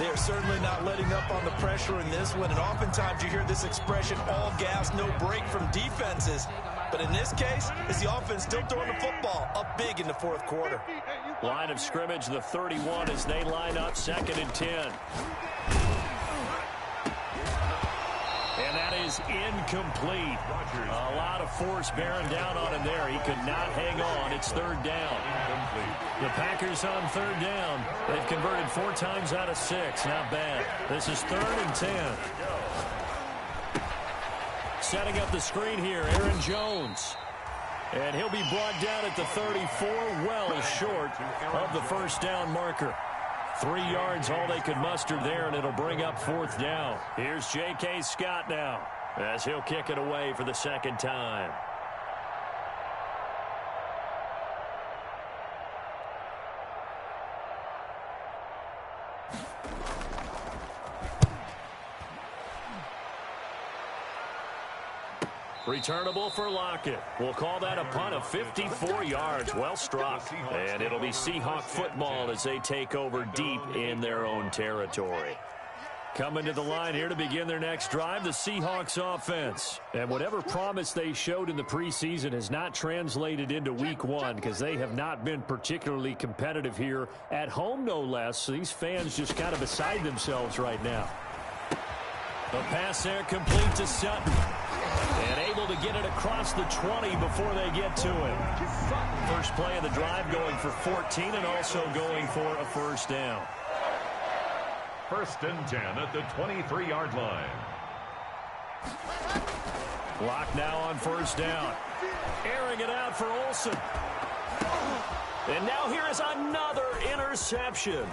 E: They are certainly not letting up on the pressure in this one, and oftentimes you hear this expression, all gas, no break from defenses. But in this case, is the offense still throwing the football up big in the 4th quarter.
B: Line of scrimmage, the 31 as they line up 2nd and 10. And that is incomplete. A lot of force bearing down on him there. He could not hang on. It's 3rd down. The Packers on 3rd down. They've converted 4 times out of 6. Not bad. This is 3rd and 10. Setting up the screen here, Aaron Jones. And he'll be brought down at the 34, well short of the 1st down marker. 3 yards, all they could muster there, and it'll bring up 4th down. Here's J.K. Scott now as he'll kick it away for the 2nd time. Returnable for Lockett. We'll call that a punt of 54 yards. Well struck. And it'll be Seahawk football as they take over deep in their own territory. Coming to the line here to begin their next drive, the Seahawks offense. And whatever promise they showed in the preseason has not translated into week one because they have not been particularly competitive here at home, no less. So these fans just kind of beside themselves right now. The pass there complete to Sutton. And able to get it across the 20 before they get to him. First play of the drive going for 14 and also going for a first down.
F: 1st and 10 at the 23-yard line.
B: Lock now on first down. Airing it out for Olsen. And now here is another interception.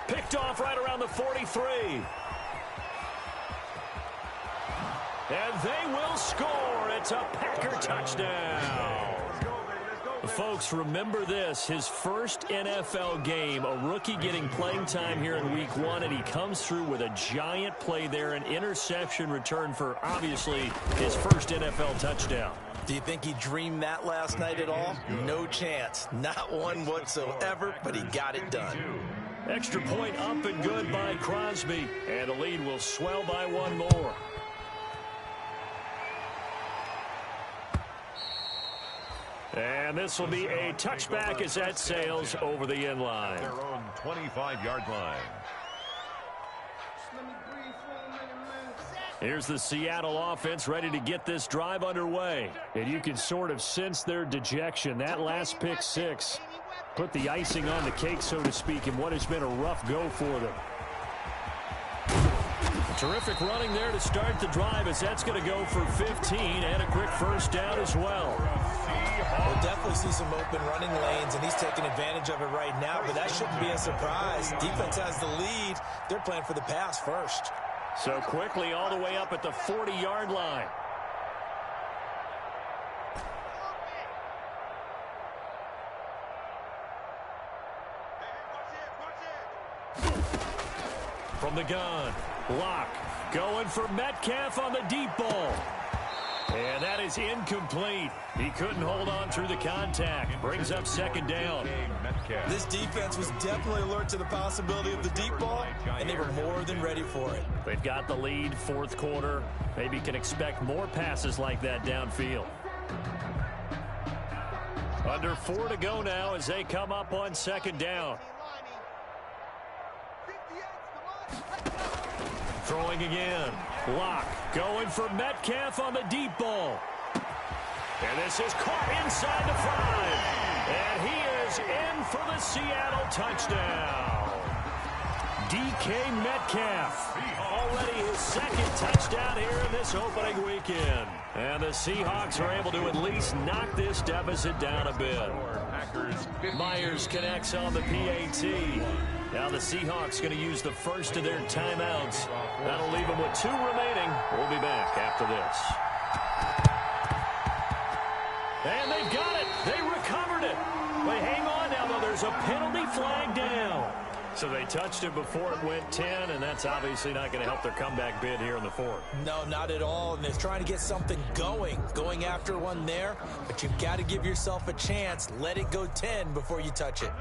B: Picked off right around the 43. And they will score. It's a Packer touchdown. Folks, remember this. His first NFL game, a rookie getting playing time here in week one, and he comes through with a giant play there, an interception return for, obviously, his first NFL touchdown.
E: Do you think he dreamed that last night at all? No chance. Not one whatsoever, but he got it done.
B: Extra point up and good by Crosby, and the lead will swell by one more. And this will be a touchback as that sails over the end line.
F: Their own 25-yard line.
B: Here's the Seattle offense ready to get this drive underway. And you can sort of sense their dejection. That last pick six put the icing on the cake, so to speak, in what has been a rough go for them. Terrific running there to start the drive as that's going to go for 15 and a quick first down as well.
E: We'll definitely see some open running lanes, and he's taking advantage of it right now, but that shouldn't be a surprise. Defense has the lead. They're playing for the pass first.
B: So quickly all the way up at the 40-yard line. From the gun, Locke going for Metcalf on the deep ball. And that is incomplete. He couldn't hold on through the contact. Brings up second down.
E: This defense was definitely alert to the possibility of the deep ball, and they were more than ready for it.
B: They've got the lead, fourth quarter. Maybe can expect more passes like that downfield. Under 4 to go now as they come up on second down. Throwing again. Locke going for Metcalf on the deep ball. And this is caught inside the 5. And he is in for the Seattle touchdown. DK Metcalf. Already his second touchdown here in this opening weekend. And the Seahawks are able to at least knock this deficit down a bit. Myers connects on the PAT. Now the Seahawks going to use the first of their timeouts. That'll leave them with 2 remaining. We'll be back after this. And they've got it. They recovered it. But hang on now, though. There's a penalty flag down. So they touched it before it went 10, and that's obviously not going to help their comeback bid here in the fourth.
E: No, not at all. And they're trying to get something going after one there. But you've got to give yourself a chance. Let it go 10 before you touch it.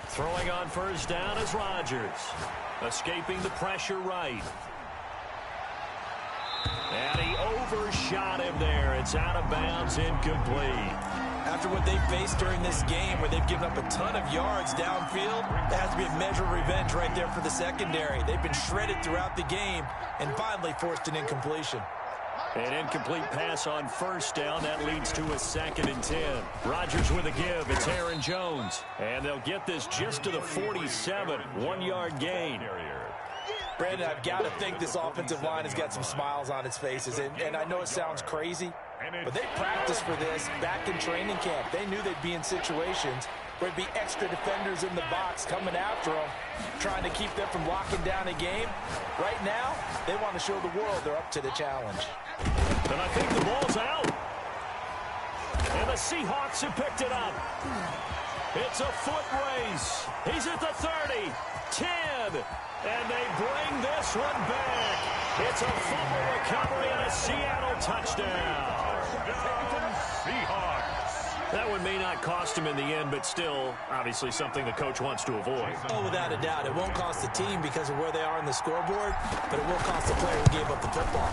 B: Throwing on first down is Rodgers. Escaping the pressure right. And he overshot him there. It's out of bounds, incomplete.
E: After what they faced during this game where they've given up a ton of yards downfield, there has to be a measure of revenge right there for the secondary. They've been shredded throughout the game and finally forced an incompletion.
B: An incomplete pass on first down. That leads to a 2nd and 10. Rodgers with a give. It's Aaron Jones. And they'll get this just to the 47. 1-yard gain.
E: Brandon, I've got to think this offensive line has got some smiles on its faces. And I know it sounds crazy, but they practiced for this back in training camp. They knew they'd be in situations where there'd be extra defenders in the box coming after them, trying to keep them from locking down a game. Right now, they want to show the world they're up to the challenge.
B: And I think the ball's out. And the Seahawks have picked it up. It's a foot race. He's at the 30, 10, and they bring this one back. It's a fumble recovery and a Seattle touchdown.
F: Seahawks.
B: That one may not cost him in the end, but still, obviously something the coach wants to avoid.
E: Oh, without a doubt. It won't cost the team because of where they are on the scoreboard, but it will cost the player who gave up the football.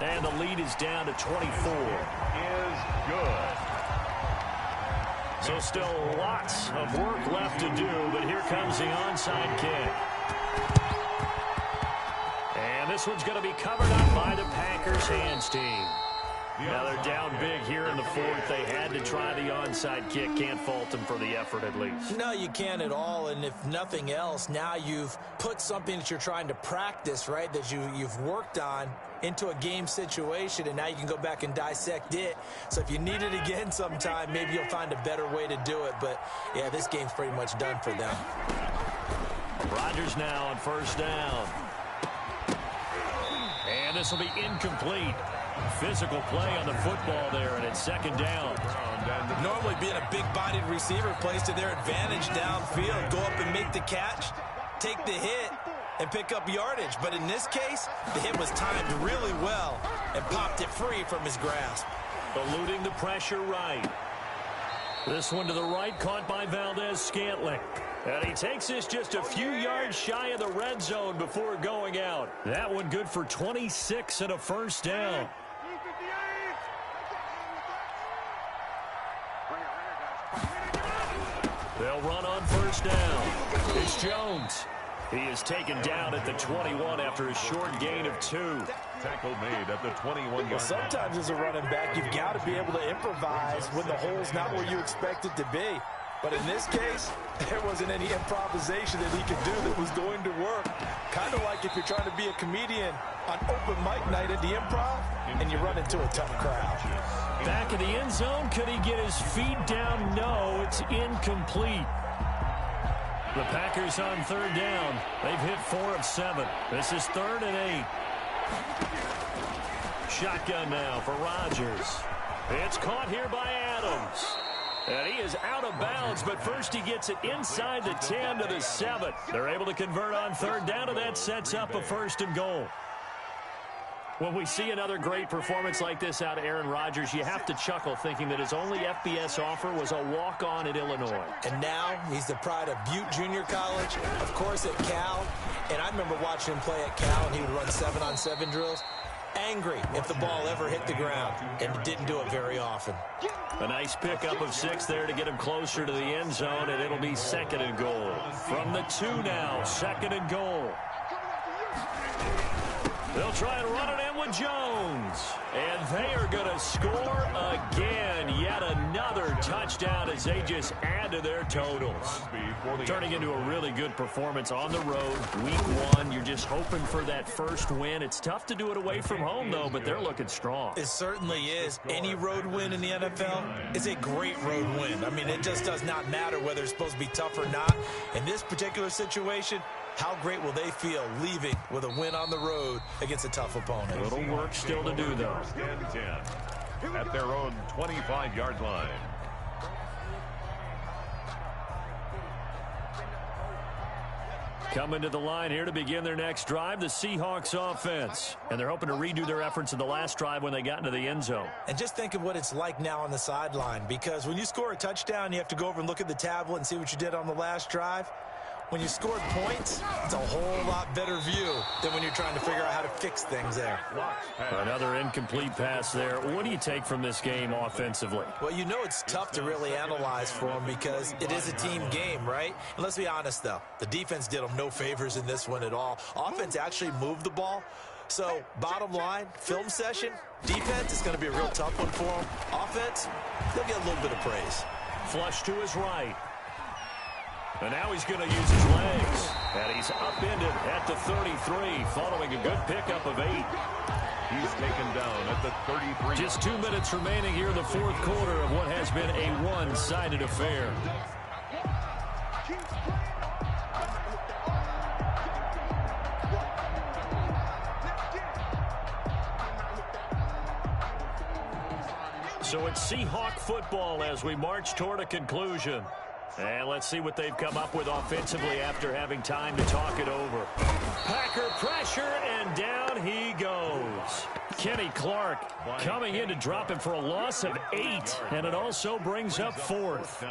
B: And the lead is down to 24.
F: Is good.
B: So still lots of work left to do, but here comes the onside kick. And this one's going to be covered up by the Packers hands team. Now they're down big here in the fourth. They had to try the onside kick. Can't fault them for the effort at least.
E: No, you can't at all. And if nothing else, now you've put something that you're trying to practice, right, that you've worked on into a game situation, and now you can go back and dissect it. So if you need it again sometime, maybe you'll find a better way to do it. But, yeah, this game's pretty much done for them.
B: Rodgers now on first down. And this will be incomplete. Physical play on the football there, and it's second down.
E: Normally being a big-bodied receiver plays to their advantage downfield. Go up and make the catch, take the hit, and pick up yardage. But in this case, the hit was timed really well and popped it free from his grasp.
B: Eluding the pressure right. This one to the right, caught by Valdez-Scantling. And he takes this just a few yards shy of the red zone before going out. That one good for 26 and a first down. They'll run on first down. It's Jones. He is taken down at the 21 after a short gain of 2.
F: Tackle made at the 21-yard line.
E: Sometimes as a running back, you've got to be able to improvise when the hole's not where you expect it to be. But in this case, there wasn't any improvisation that he could do that was going to work. Kind of like if you're trying to be a comedian on open mic night at the Improv and you run into a tough crowd.
B: Back in the end zone, could he get his feet down? No, it's incomplete. The Packers on third down. They've hit 4 of 7. This is 3rd and 8. Shotgun now for Rodgers. It's caught here by Adams. And he is out of bounds, but first he gets it inside the 10 to the 7. They're able to convert on third down, and that sets up a 1st and goal. When we see another great performance like this out of Aaron Rodgers, you have to chuckle thinking that his only FBS offer was a walk-on at Illinois.
E: And now he's the pride of Butte Junior College, of course at Cal. And I remember watching him play at Cal, and he would run 7-on-7 drills. Angry if the ball ever hit the ground, and didn't do it very often.
B: A nice pickup of 6 there to get him closer to the end zone, and it'll be 2nd and goal. From the 2 now, 2nd and goal. They'll try and run it in with Jones. And they are going to score again. Yet another touchdown as they just add to their totals. Turning into a really good performance on the road. Week 1, you're just hoping for that first win. It's tough to do it away from home, though, but they're looking strong.
E: It certainly is. Any road win in the NFL is a great road win. I mean, it just does not matter whether it's supposed to be tough or not. In this particular situation, how great will they feel leaving with a win on the road against a tough opponent?
B: A little work still to do, though.
F: 10 at their own 25-yard line.
B: Coming to the line here to begin their next drive, the Seahawks offense. And they're hoping to redo their efforts in the last drive when they got into the end zone.
E: And just think of what it's like now on the sideline, because when you score a touchdown, you have to go over and look at the tablet and see what you did on the last drive. When you scored points, it's a whole lot better view than when you're trying to figure out how to fix things there.
B: Another incomplete pass there. What do you take from this game offensively?
E: Well, you know it's tough to really analyze for them because it is a team game, right? And let's be honest, though. The defense did them no favors in this one at all. Offense actually moved the ball. So, bottom line, film session, defense is going to be a real tough one for them. Offense, they'll get a little bit of praise.
B: Flush to his right. And now he's going to use his legs. And he's upended at the 33 following a good pickup of 8.
F: He's taken down at the 33.
B: Just 2 minutes remaining here in the fourth quarter of what has been a one-sided affair. So it's Seahawk football as we march toward a conclusion. And let's see what they've come up with offensively after having time to talk it over. Packer pressure, and down he goes. Kenny Clark coming in to drop him for a loss of 8, and it also brings up 4th.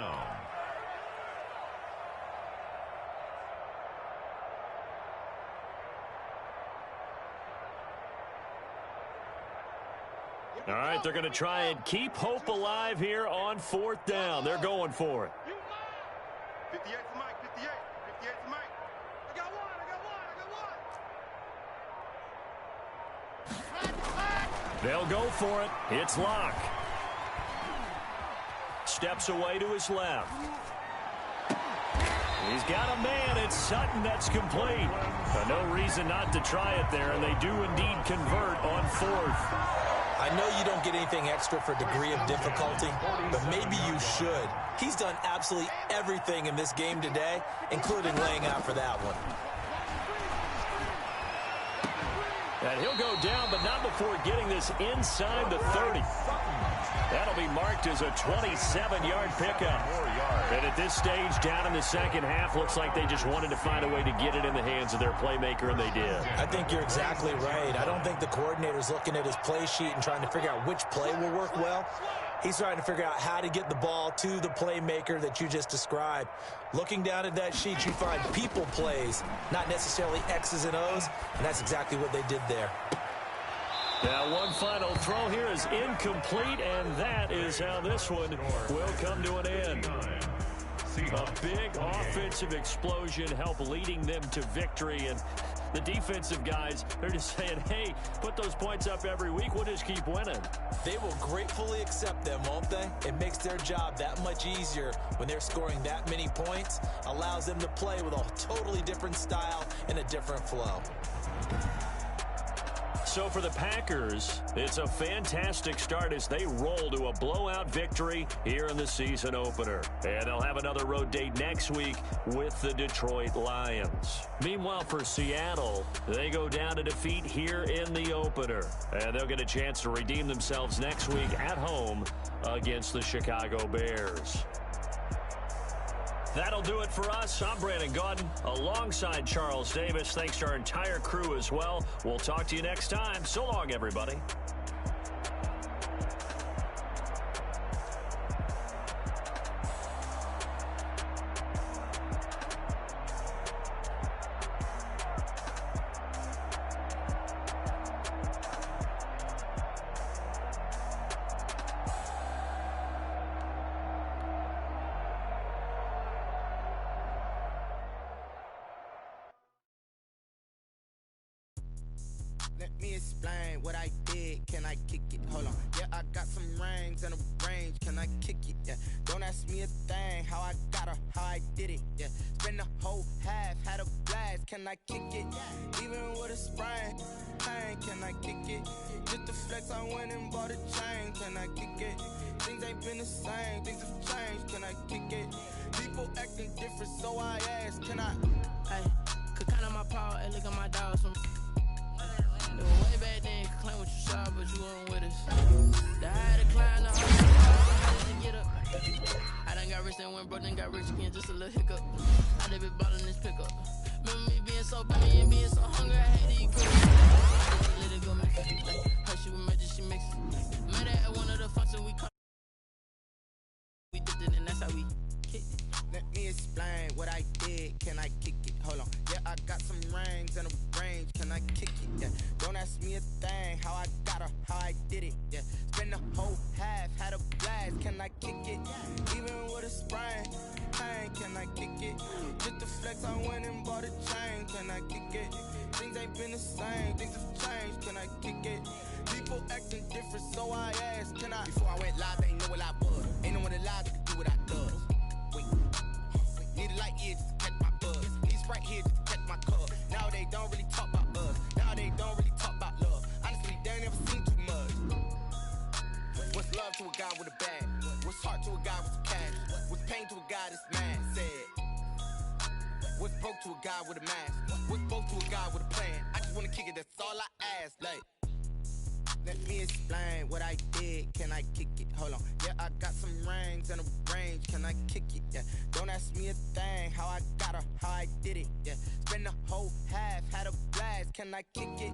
B: All right, they're going to try and keep hope alive here on 4th down. They're going for it.
A: 58 for Mike, 58. 58 for Mike. I got one.
B: They'll go for it. It's Locke. Steps away to his left. He's got a man. It's Sutton that's complete. No reason not to try it there, and they do indeed convert on 4th.
E: I know you don't get anything extra for degree of difficulty, but maybe you should. He's done absolutely everything in this game today, including laying out for that one.
B: And he'll go down, but not before getting this inside the 30. That'll be marked as a 27-yard pickup. And at this stage, down in the second half, looks like they just wanted to find a way to get it in the hands of their playmaker, and they did.
E: I think you're exactly right. I don't think the coordinator's looking at his play sheet and trying to figure out which play will work well. He's trying to figure out how to get the ball to the playmaker that you just described. Looking down at that sheet, you find people plays, not necessarily X's and O's, and that's exactly what they did there.
B: Now, one final throw here is incomplete, and that is how this one will come to an end. A big offensive explosion helped leading them to victory, and the defensive guys, they're just saying, hey, put those points up every week, we'll just keep winning.
E: They will gratefully accept them, won't they? It makes their job that much easier when they're scoring that many points, allows them to play with a totally different style and a different flow.
B: So for the Packers, it's a fantastic start as they roll to a blowout victory here in the season opener. And they'll have another road date next week with the Detroit Lions. Meanwhile, for Seattle, they go down to defeat here in the opener. And they'll get a chance to redeem themselves next week at home against the Chicago Bears. That'll do it for us. I'm Brandon Gaudin alongside Charles Davis. Thanks to our entire crew as well. We'll talk to you next time. So long, everybody.
G: Let me explain what I did. Can I kick it? Hold on. Yeah, I got some rings and a range. Can I kick it? Yeah. Don't ask me a thing. How I got her, how I did it. Yeah. Spend the whole half, had a blast. Can I kick it? Even with a sprain. Pain, can I kick it? Just the flex, I went and bought a chain. Can I kick it? Things ain't been the same. Things have changed. Can I kick it? People acting different, so I ask. Can I?
H: Hey, could count on my power and look at my dogs from. It was way back then, you could claim what you saw, but you weren't with us. The higher the climb, the harder to get up. I done got rich and went broke, then got rich again, just a little hiccup. I done been bought in this pickup. Remember me being so bummy and being so hungry, I hate to eat cookies. I just let it go mix. Her she was magic, she mixed. Met her at one of the functions we did it, and that's how we kicked it.
G: Let me explain what I did. Can I kick it? Hold on. Yeah, I got some rings and a range. Can I kick it? Yeah. Don't ask me a thing. How I got her, how I did it. Yeah. Spend the whole half, had a blast. Can I kick it? Even with a sprain. Pain, can I kick it? Just the flex, I went and bought a chain. Can I kick it? Things ain't been the same. Things have changed. Can I kick it? People acting different, so I asked. Can I? Before I went live, they ain't know what I was. Ain't no one alive that could do what I does. Wait. Need a light here just to catch my buzz. Need Sprite here just to catch my cup. Now they don't really talk about us. Now they don't really talk about love. Honestly, they ain't never seen too much. What's love to a guy with a bag? What's heart to a guy with some cash? What's pain to a guy that's mad? Said. What's broke to a guy with a mask? What's broke to a guy with a plan? I just wanna kick it, that's all I ask. Like, Let me explain what I did. Can I kick it? Hold on. Yeah, I got some rings and a range. Can I kick it? Yeah. Don't ask me a thing. How I got her, how I did it. Yeah. Spend the whole half, had a blast. Can I kick it?